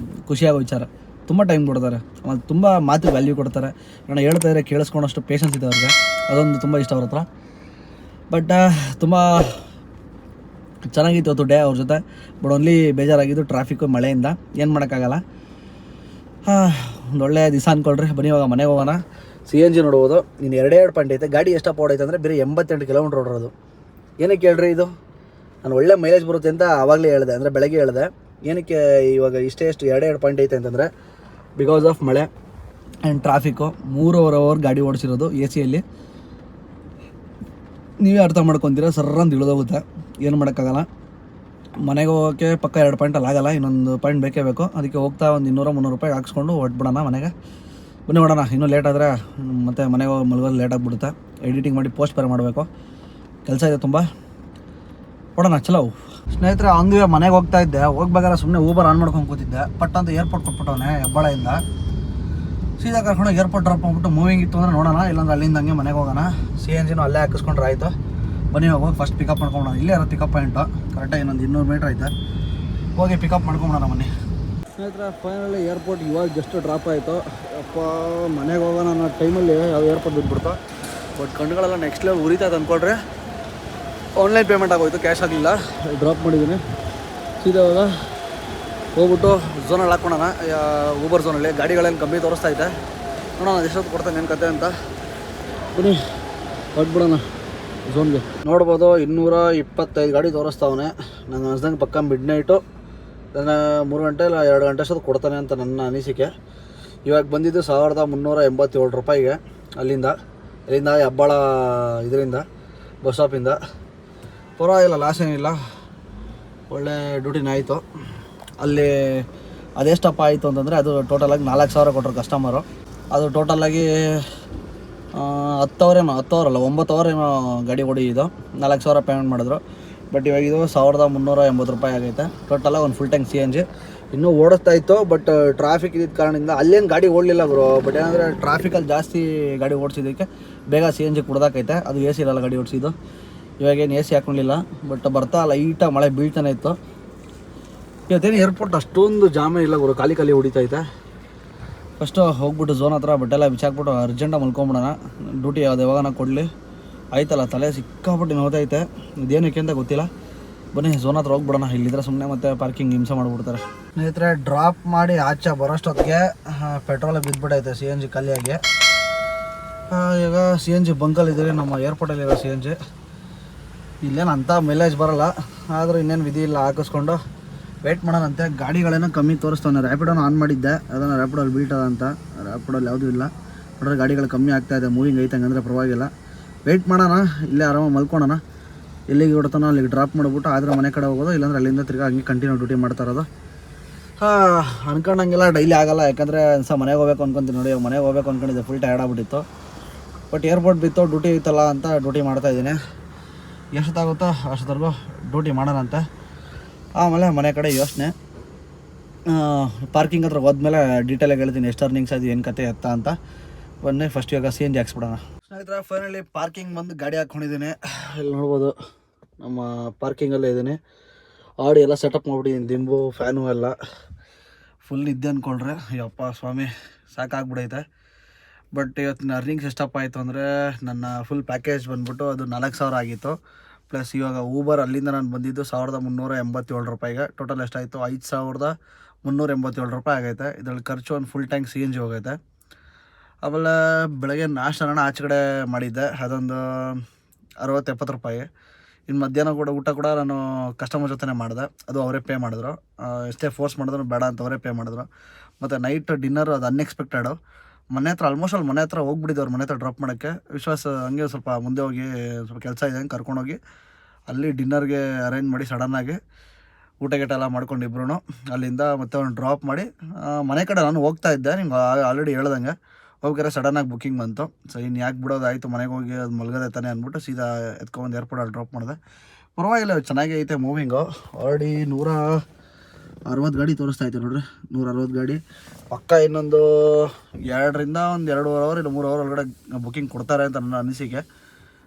Speaker 1: ಖುಷಿಯಾಗೋ ವಿಚಾರ. ತುಂಬ ಟೈಮ್ ಕೊಡ್ತಾರೆ, ಆಮೇಲೆ ತುಂಬ ಮಾತು ವ್ಯಾಲ್ಯೂ ಕೊಡ್ತಾರೆ. ನಾನು ಹೇಳ್ತಾ ಇದ್ರೆ ಕೇಳಿಸ್ಕೊಳೋಷ್ಟು ಪೇಷನ್ಸ್ ಇದೆ ಅವ್ರಿಗೆ. ಅದೊಂದು ತುಂಬ ಇಷ್ಟ ಅವ್ರ ಹತ್ರ. ಬಟ್ ತುಂಬ ಚೆನ್ನಾಗಿತ್ತು ಅವತ್ತು ಡೇ ಅವ್ರ ಜೊತೆ. ಬಟ್ ಓನ್ಲಿ ಬೇಜಾರಾಗಿದ್ದು ಟ್ರಾಫಿಕ್ಕು ಮಳೆಯಿಂದ. ಏನು ಮಾಡೋಕ್ಕಾಗಲ್ಲ. ಒಂದು ಒಳ್ಳೆಯ ದಿವಸ ಅಂದ್ಕೊಳ್ರಿ. ಬನ್ನಿ ಇವಾಗ ಮನೆಗೆ ಹೋಗೋಣ. CNG ನೋಡ್ಬೋದು. ನೀನು 2 ಪಾಯಿಂಟ್ ಐತೆ. ಗಾಡಿ ಎಷ್ಟು ಓಡೈತೆ ಅಂದರೆ ಬೇರೆ 88 ಕಿಲೋಮೀಟ್ರ್ ಓಡೋದು. ಏನಕ್ಕೆ ಹೇಳ್ರಿ ಇದು? ನಾನು ಒಳ್ಳೆ ಮೈಲೇಜ್ ಬರುತ್ತೆ ಅಂತ ಆವಾಗಲೇ ಹೇಳಿದೆ, ಅಂದರೆ ಬೆಳಗ್ಗೆ ಹೇಳಿದೆ. ಏನಕ್ಕೆ ಇವಾಗ ಎಷ್ಟು 2 ಪಾಯಿಂಟ್ ಐತೆ ಅಂತಂದರೆ ಬಿಕಾಸ್ ಆಫ್ ಮಳೆ ಆ್ಯಂಡ್ ಟ್ರಾಫಿಕ್ಕು. 3.5 ಅವರ್ ಗಾಡಿ ಓಡಿಸಿರೋದು AC. ನೀವೇ ಅರ್ಥ ಮಾಡ್ಕೊತೀರ. ಸರ್ರಂತ ಇಳಿದೋಗುತ್ತೆ. ಏನು ಮಾಡೋಕ್ಕಾಗಲ್ಲ. ಮನೆಗೆ ಹೋಗೋಕ್ಕೆ ಪಕ್ಕ 2 ಪಾಯಿಂಟಲ್ಲಿ ಆಗಲ್ಲ, ಇನ್ನೊಂದು ಪಾಯಿಂಟ್ ಬೇಕೇ ಬೇಕು. ಅದಕ್ಕೆ ಹೋಗ್ತಾ ಒಂದು 200-300 ರೂಪಾಯಿ ಹಾಕ್ಸ್ಕೊಂಡು ಹೊಟ್ಬಿಡೋಣ ಮನೆಗೆ. ಬನ್ನಿ ಹೊಡೋಣ. ಇನ್ನೂ ಲೇಟ್ ಆದರೆ ಮತ್ತೆ ಮನೆಗೆ ಹೋಗಿ ಮಲಗೋದು ಲೇಟ್ ಆಗಿಬಿಡುತ್ತೆ. ಎಡಿಟಿಂಗ್ ಮಾಡಿ ಪೋಸ್ಟ್ ಬೇರೆ ಮಾಡಬೇಕು, ಕೆಲಸ ಇದೆ ತುಂಬ. ಹೊಡೋಣ ಚಲೋ. ಸ್ನೇಹಿತರೆ ಹಂಗೆ ಮನೆಗೆ ಹೋಗ್ತಾ ಇದ್ದೆ. ಹೋಗ್ಬೇಕಾದ್ರೆ ಸುಮ್ಮನೆ ಊಬರ್ ಆನ್ ಮಾಡ್ಕೊಂಡು ಕೂತಿದ್ದೆ. ಪಟ್ ಅಂತ ಏರ್ಪೋರ್ಟ್ ಕೊಟ್ಬಿಟ್ಟವನೆ ಹೆಬ್ಬಾಳೆಯಿಂದ. ಸೀದಾ ಕರ್ಕೊಂಡು ಏರ್ಪೋರ್ಟ್ ಡ್ರಾಪ್ ಮಾಡ್ಬಿಟ್ಟು ಮೂವಿಂಗ್ ಇತ್ತು ಅಂದರೆ ನೋಡೋಣ, ಇಲ್ಲಾಂದ್ರೆ ಅಲ್ಲಿಂದ ಹಂಗೆ ಮನೆಗೆ ಹೋಗೋಣ. CNGನೂ ಅಲ್ಲೇ ಹಾಕಿಸ್ಕೊಂಡ್ರೆ ಆಯಿತು. ಬನ್ನಿ ಹೋಗಿ ಫಸ್ಟ್ ಪಿಕಪ್ ಮಾಡ್ಕೊಂಬೋಣ. ಇಲ್ಲೇ ಇರೋ ಪಿಕಪ್ ಪಾಯಿಂಟು ಕರೆಕ್ಟಾಗಿ ಇನ್ನೊಂದು 200 ಮೀಟ್ರ್ ಐತೆ. ಹೋಗಿ ಪಿಕಪ್ ಮಾಡ್ಕೊಂಬೋಣ ಬನ್ನಿ. ಸ್ನೇಹಿತರೆ ಫೈನಲಿ ಏರ್ಪೋರ್ಟ್ ಇವಾಗ ಜಸ್ಟ್ ಡ್ರಾಪ್ ಆಯಿತು. ಅಪ್ಪ ಮನೆಗೆ ಹೋಗೋಣ ಅನ್ನೋ ಟೈಮಲ್ಲಿ ಯಾವ ಏರ್ಪೋರ್ಟ್ ಬಿಟ್ಬಿಡ್ತು. ಬಟ್ ಕಣ್ಣುಗಳೆಲ್ಲ ನೆಕ್ಸ್ಟ್ ಲೆವೆಲ್ ಉರಿತೈತೆ ಅಂದ್ಕೊಳ್ರಿ. ಆನ್ಲೈನ್ ಪೇಮೆಂಟ್ ಆಗೋಯ್ತು, ಕ್ಯಾಶ್ ಆಗಲಿಲ್ಲ. ಡ್ರಾಪ್ ಮಾಡಿದ್ದೀನಿ. ಸೀದಾ ಇವಾಗ ಹೋಗ್ಬಿಟ್ಟು ಝೋನಲ್ಲಿ ಹಾಕ್ಕೊಳೋಣ. ಊಬರ್ ಝೋನಲ್ಲಿ ಗಾಡಿಗಳೇನು ಕಮ್ಮಿ ತೋರಿಸ್ತಾ ಇದೆ. ನೋಡೋಣ ಎಷ್ಟೊತ್ತು ಕೊಡ್ತಾನೆ ಏನು ಕತೆ ಅಂತ. ಬನ್ನಿ ಹೊಟ್ಬಿಡೋಣ ಝೋನ್ಗೆ. ನೋಡ್ಬೋದು 225 ಗಾಡಿ ತೋರಿಸ್ತಾವನೆ. ನಂಗೆ ಅನ್ಸ್ದಂಗೆ ಪಕ್ಕ ಮಿಡ್ ನೈಟು ನನ್ನ 3 ಗಂಟೆ ಇಲ್ಲ 2 ಗಂಟೆ ಅಷ್ಟೊತ್ತು ಕೊಡ್ತಾನೆ ಅಂತ ನನ್ನ ಅನಿಸಿಕೆ. ಇವಾಗ ಬಂದಿದ್ದು 1387 ರೂಪಾಯಿಗೆ ಅಲ್ಲಿಂದ ಹೆಬ್ಬಾಳ ಇದರಿಂದ ಬಸ್ ಸ್ಟಾಪಿಂದ. ಪರವಾಗಿಲ್ಲ, ಲಾಸ್ ಏನಿಲ್ಲ, ಒಳ್ಳೆ ಡ್ಯೂಟಿನ ಆಯಿತು. ಅಲ್ಲಿ ಅದೆಷ್ಟಪ್ಪ ಆಯಿತು ಅಂತಂದರೆ ಅದು ಟೋಟಲಾಗಿ 4000 ಕೊಟ್ಟರು ಕಸ್ಟಮರು. ಅದು ಟೋಟಲಾಗಿ 10 ಅವರ್ ಅಲ್ಲ 9 ಅವರ್ ಏನೋ ಗಾಡಿ ಹೊಡಿಯಿದ್ದು. 4000 ಪೇಮೆಂಟ್ ಮಾಡಿದ್ರು. ಬಟ್ ಇವಾಗ ಇದು 1380 ರೂಪಾಯಿ ಆಗೈತೆ ಟೋಟಲಾಗಿ ಒಂದು ಫುಲ್ ಟ್ಯಾಂಕ್ CNG. ಇನ್ನೂ ಓಡಿಸ್ತಾ ಇತ್ತು, ಬಟ್ ಟ್ರಾಫಿಕ್ ಇದ್ದಿದ್ದ ಕಾರಣದಿಂದ ಅಲ್ಲೇನು ಗಾಡಿ ಓಡಲಿಲ್ಲ ಗುರು. ಬಟ್ ಏನಂದರೆ ಟ್ರಾಫಿಕಲ್ಲಿ ಜಾಸ್ತಿ ಗಾಡಿ ಓಡಿಸಿದ್ದಕ್ಕೆ ಬೇಗ CNG ಕುಡ್ದಾಕೈತೆ. ಅದು AC ಇರಲ್ಲ ಗಾಡಿ ಓಡಿಸಿದ್ದು. ಇವಾಗೇನು AC ಹಾಕ್ಕೊಂಡಿಲ್ಲ, ಬಟ್ ಬರ್ತಾ ಲೈಟಾಗಿ ಮಳೆ ಬೀಳ್ತಾನೆ ಇತ್ತು. ಇವತ್ತೇನು ಏರ್ಪೋರ್ಟ್ ಅಷ್ಟೊಂದು ಜಾಮೇ ಇಲ್ಲ ಗುರು, ಖಾಲಿ ಹೊಡಿತೈತೆ. ಫಸ್ಟು ಹೋಗ್ಬಿಟ್ಟು ಝೋನ್ ಹತ್ರ ಬಟ್ಟೆಲ್ಲ ಬಿಚ್ಚಾಕ್ಬಿಟ್ಟು ಅರ್ಜೆಂಟಾಗಿ ಮಲ್ಕೊಂಬಿಡೋಣ. ಡ್ಯೂಟಿ ಅದು ಯಾವಾಗ ಕೊಡಲಿ ಆಯ್ತಲ್ಲ, ತಲೆ ಸಿಕ್ಕಾಬಿಟ್ಟು ನೋತೈತೆ. ಇದೇನಕ್ಕೆ ಅಂತ ಗೊತ್ತಿಲ್ಲ. ಬನ್ನಿ ಝೋನ್ ಹತ್ರ ಹೋಗ್ಬಿಡೋಣ. ಇಲ್ಲಿದ್ರೆ ಸುಮ್ಮನೆ ಮತ್ತೆ ಪಾರ್ಕಿಂಗ್ ಹಿಂಸೆ ಮಾಡಿಬಿಡ್ತಾರೆ. ಸ್ನೇಹಿತರೆ, ಡ್ರಾಪ್ ಮಾಡಿ ಆಚೆ ಬರೋಷ್ಟೊತ್ತಿಗೆ ಪೆಟ್ರೋಲ್ ಬಿದ್ದುಬಿಟ್ಟೈತೆ CNG ಖಾಲಿಯಾಗಿ. ಈಗ CNG ಬಂಕಲ್ಲಿ ಇದ್ದೀವಿ, ನಮ್ಮ ಏರ್ಪೋರ್ಟಲ್ಲಿರೋ CNG. ಇಲ್ಲೇನು ಅಂಥ ಮೈಲೇಜ್ ಬರೋಲ್ಲ, ಆದರೂ ಇನ್ನೇನು ವಿಧಿ ಇಲ್ಲ, ಹಾಕಿಸ್ಕೊಂಡು ವೆಯ್ಟ್ ಮಾಡೋಣಂತೆ. ಗಾಡಿಗಳೇನೋ ಕಮ್ಮಿ ತೋರಿಸ್ತಾನೆ. ರ್ಯಾಪಿಡೋನ ಆನ್ ಮಾಡಿದ್ದೆ, ಅದನ್ನು ರ್ಯಾಪಿಡೋಲ್ಲಿ ಬೀಳ್ತದ ಅಂತ. ರ್ಯಾಪಿಡೋಲ್ಲಿ ಯಾವುದೂ ಇಲ್ಲ. ನೋಡ್ರೆ ಗಾಡಿಗಳು ಕಮ್ಮಿ ಆಗ್ತಾಯಿದೆ, ಮೂವಿಂಗ್ ಐತೆ, ಹಂಗಂದರೆ ಪರವಾಗಿಲ್ಲ. ವೆಯ್ಟ್ ಮಾಡೋಣ, ಇಲ್ಲೇ ಆರಾಮಾಗಿ ಮಲ್ಕೊಳ್ಳೋಣ. ಎಲ್ಲಿಗೆ ಹೊಡ್ತಾನೋ ಅಲ್ಲಿಗೆ ಡ್ರಾಪ್ ಮಾಡಿಬಿಟ್ಟು ಆದರೆ ಮನೆ ಕಡೆ ಹೋಗೋದು, ಇಲ್ಲಾಂದ್ರೆ ಅಲ್ಲಿಂದ ತಿರ್ಗಿ ಹಂಗೆ ಕಂಟಿನ್ಯೂ ಡ್ಯೂಟಿ ಮಾಡ್ತಾ ಇರೋದು. ಅನ್ಕೊಂಡಂಗೆಲ್ಲ ಡೈಲಿ ಆಗೋಲ್ಲ, ಯಾಕಂದರೆ ಮನೆಗೆ ಹೋಗ್ಬೇಕು ಅನ್ಕೊತೀನಿ. ನೋಡಿ ಮನೆಗೆ ಹೋಗ್ಬೇಕು ಅಂದ್ಕೊಂಡಿದ್ದೆ, ಫುಲ್ ಟಯರ್ಡ್ ಆಗ್ಬಿಟ್ಟಿತ್ತು. ಬಟ್ ಏರ್ಪೋರ್ಟ್ ಬಿತ್ತು, ಡ್ಯೂಟಿ ಇತ್ತಲ್ಲ ಅಂತ ಡ್ಯೂಟಿ ಮಾಡ್ತಾಯಿದ್ದೀನಿ. ಎಷ್ಟೊತ್ತಾಗುತ್ತೋ ಅಷ್ಟೊತ್ತರೆಗೂ ಡ್ಯೂಟಿ ಮಾಡೋಣಂತೆ. ಆಮೇಲೆ ಮನೆ ಕಡೆ ಯೋಚನೆ. ಪಾರ್ಕಿಂಗ್ ಹತ್ರ ಹೋದ್ಮೇಲೆ ಡೀಟೇಲಾಗಿ ಹೇಳ್ತೀನಿ ಎಷ್ಟು ಅರ್ನಿಂಗ್ಸ್ ಅದು ಏನು ಕತೆ ಎತ್ತ ಅಂತ. ಬನ್ನಿ ಫಸ್ಟ್ ಇವಾಗ CNG ಹಾಕ್ಸ್ಬಿಡೋಣ. ಸ್ನೇಹಿತರೆ, ಫೈನಲಿ ಪಾರ್ಕಿಂಗ್ ಬಂದು ಗಾಡಿ ಹಾಕ್ಕೊಂಡಿದ್ದೀನಿ. ಇಲ್ಲಿ ನೋಡ್ಬೋದು ನಮ್ಮ ಪಾರ್ಕಿಂಗಲ್ಲೇ ಇದ್ದೀನಿ. ಆಡಿ ಎಲ್ಲ ಸೆಟಪ್ ಮಾಡಿಬಿಟ್ಟಿದ್ದೀನಿ, ದಿಂಬು ಫ್ಯಾನು ಎಲ್ಲ ಫುಲ್ ಇದ್ದೆ ಅಂದ್ಕೊಂಡ್ರೆ. ಯಪ್ಪ ಸ್ವಾಮಿ ಸಾಕಾಗ್ಬಿಡೈತೆ. ಬಟ್ ಇವತ್ತಿನ ಅರ್ನಿಂಗ್ಸ್ ಎಷ್ಟಪ್ಪ ಆಯಿತು ಅಂದರೆ, ನನ್ನ ಫುಲ್ ಪ್ಯಾಕೇಜ್ ಬಂದುಬಿಟ್ಟು ಅದು 4000 ಆಗಿತ್ತು. ಪ್ಲಸ್ ಇವಾಗ ಊಬರ್ ಅಲ್ಲಿಂದ ನಾನು ಬಂದಿದ್ದು 1387 ರೂಪಾಯಿಗೆ. ಟೋಟಲ್ ಎಷ್ಟಾಯಿತು 5387 ರೂಪಾಯಿ ಆಗೈತೆ. ಇದರಲ್ಲಿ ಖರ್ಚು ಒಂದು ಫುಲ್ ಟ್ಯಾಂಕ್ CNG ಹೋಗೈತೆ. ಆಮೇಲೆ ಬೆಳಗ್ಗೆ ನಾಷ್ಟನ ಆಚೆ ಕಡೆ ಮಾಡಿದ್ದೆ, ಅದೊಂದು 60-70 ರೂಪಾಯಿ. ಇನ್ನು ಮಧ್ಯಾಹ್ನ ಕೂಡ ಊಟ ಕೂಡ ನಾನು ಕಸ್ಟಮರ್ ಜೊತೆ ಮಾಡಿದೆ, ಅದು ಅವರೇ ಪೇ ಮಾಡಿದ್ರು. ಎಷ್ಟೇ ಫೋರ್ಸ್ ಮಾಡಿದ್ರು ಬೇಡ ಅಂತ ಅವರೇ ಪೇ ಮಾಡಿದ್ರು. ಮತ್ತು ನೈಟ್ ಡಿನ್ನರ್ ಅದು ಅನ್ಎಕ್ಸ್ಪೆಕ್ಟೆಡು. ಮನೆ ಹತ್ರ ಆಲ್ಮೋಸ್ಟ್ ಅಲ್ಲಿ ಮನೆ ಹತ್ರ ಹೋಗ್ಬಿಟ್ಟಿದ್ದವ್ರು, ಮನೆ ಹತ್ರ ಡ್ರಾಪ್ ಮಾಡೋಕ್ಕೆ. ವಿಶ್ವಾಸ ಹಂಗೆ ಸ್ವಲ್ಪ ಮುಂದೆ ಹೋಗಿ ಸ್ವಲ್ಪ ಕೆಲಸ ಇದೆ ಹಂಗೆ ಕರ್ಕೊಂಡೋಗಿ ಅಲ್ಲಿ ಡಿನ್ನರ್ಗೆ ಅರೇಂಜ್ ಮಾಡಿ ಸಡನ್ನಾಗಿ ಊಟ ಗೀಟ ಎಲ್ಲ ಮಾಡ್ಕೊಂಡು ಇಬ್ರು ಅಲ್ಲಿಂದ ಮತ್ತೆ ಅವ್ನು ಡ್ರಾಪ್ ಮಾಡಿ ಮನೆ ಕಡೆ ನಾನು ಹೋಗ್ತಾ ಇದ್ದೆ. ನಿಮ್ಗೆ ಆಲ್ರೆಡಿ ಹೇಳ್ದಂಗೆ ಹೋಗ್ಯಾರೆ ಸಡನ್ನಾಗಿ ಬುಕ್ಕಿಂಗ್ ಬಂತು. ಸೊ ಇನ್ನು ಯಾಕೆ ಬಿಡೋದಾಯಿತು, ಮನೆಗೆ ಹೋಗಿ ಅದು ಮಲಗದೆ ತಾನೆ ಅಂದ್ಬಿಟ್ಟು ಸೀದಾ ಎತ್ಕೊಂಡು ಏರ್ಪೋರ್ಟಲ್ಲಿ ಡ್ರಾಪ್ ಮಾಡಿದೆ. ಪರವಾಗಿಲ್ಲ, ಚೆನ್ನಾಗೇ ಐತೆ ಮೂವಿಂಗು. ಆಲ್ರೆಡಿ 160 ಗಾಡಿ ತೋರಿಸ್ತಾ ಐತೆ ನೋಡ್ರಿ. 160 ಗಾಡಿ ಪಕ್ಕ. ಇನ್ನೊಂದು 2-2.5 ಅವರ್ ಇಲ್ಲ 3 ಅವರ್ ಒಳಗಡೆ ಬುಕ್ಕಿಂಗ್ ಕೊಡ್ತಾರೆ ಅಂತ ನನ್ನ ಅನಿಸಿಕೆ.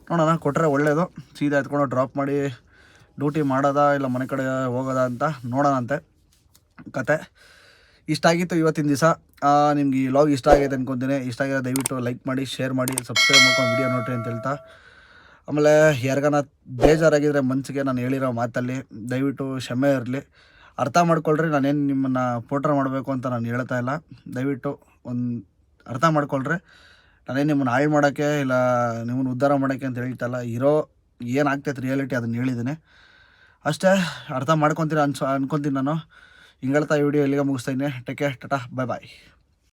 Speaker 1: ನೋಡೋಣ, ಕೊಟ್ಟರೆ ಒಳ್ಳೆಯದು. ಸೀದಾ ಎತ್ಕೊಂಡು ಡ್ರಾಪ್ ಮಾಡಿ ಡ್ಯೂಟಿ ಮಾಡೋದಾ ಇಲ್ಲ ಮನೆ ಕಡೆ ಹೋಗೋದಾ ಅಂತ ನೋಡೋಣಂತೆ ಕತೆ. ಇಷ್ಟ ಆಗಿತ್ತು ಇವತ್ತಿನ ದಿವಸ. ನಿಮ್ಗೆ ಈ ಲಾಗ್ ಇಷ್ಟ ಆಗೈತೆ ಅನ್ಕೊತೀನಿ. ಇಷ್ಟ ಆಗಿದೆ ದಯವಿಟ್ಟು ಲೈಕ್ ಮಾಡಿ, ಶೇರ್ ಮಾಡಿ, ಸಬ್ಸ್ಕ್ರೈಬ್ ಮಾಡ್ಕೊಂಡು ವಿಡಿಯೋ ನೋಡ್ರಿ ಅಂತ ಹೇಳ್ತಾ, ಆಮೇಲೆ ಯಾರಿಗಾನ ಬೇಜಾರಾಗಿದ್ದರೆ ಮನಸ್ಸಿಗೆ ನಾನು ಹೇಳಿರೋ ಮಾತಲ್ಲಿ ದಯವಿಟ್ಟು ಕ್ಷಮೆ ಇರಲಿ, ಅರ್ಥ ಮಾಡ್ಕೊಳ್ರಿ. ನಾನೇನು ನಿಮ್ಮನ್ನು ಪೋಟ್ರ್ ಮಾಡಬೇಕು ಅಂತ ನಾನು ಹೇಳ್ತಾ ಇಲ್ಲ. ದಯವಿಟ್ಟು ಒಂದು ಅರ್ಥ ಮಾಡ್ಕೊಳ್ರಿ. ನಾನೇನು ನಿಮ್ಮನ್ನು ಹಾಳು ಮಾಡೋಕ್ಕೆ ಇಲ್ಲ ನಿಮ್ಮನ್ನು ಉದ್ಧಾರ ಮಾಡೋಕ್ಕೆ ಅಂತ ಹೇಳ್ತಾ ಇಲ್ಲ. ಇರೋ ಏನಾಗ್ತೈತೆ ರಿಯಾಲಿಟಿ ಅದನ್ನು ಹೇಳಿದ್ದೀನಿ ಅಷ್ಟೇ. ಅರ್ಥ ಮಾಡ್ಕೊತೀರ ಅನ್ಕೊತೀನಿ ನಾನು. ಹಿಂಗೆ ಹೇಳ್ತಾ ಈ ವಿಡಿಯೋ ಇಲ್ಲಿಗೆ ಮುಗಿಸ್ತಾ ಇದ್ದೀನಿ. ಟೇಕ್ ಕೇರ್, ಟಾಟಾ, ಬಾಯ್ ಬಾಯ್.